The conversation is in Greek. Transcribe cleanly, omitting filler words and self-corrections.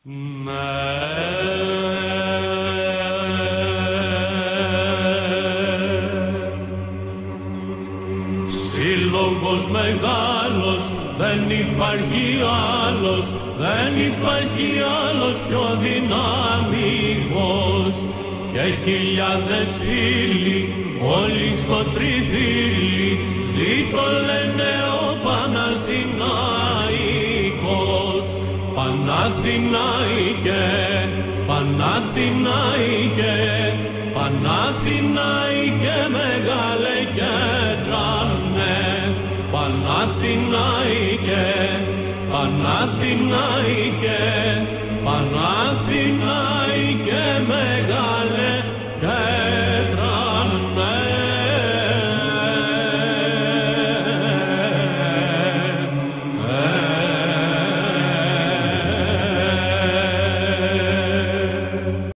Σύλλογος μεγάλος, δεν υπάρχει άλλος, δεν υπάρχει άλλος πιο δυναμικός. Και χιλιάδες φίλοι, όλοι στο τριφύλι, ζήτω λένε ο Παναθηναϊκός. Παναθηναϊκέ, Παναθηναϊκέ, Παναθηναϊκέ μεγάλε και τρανε, Παναθηναϊκέ.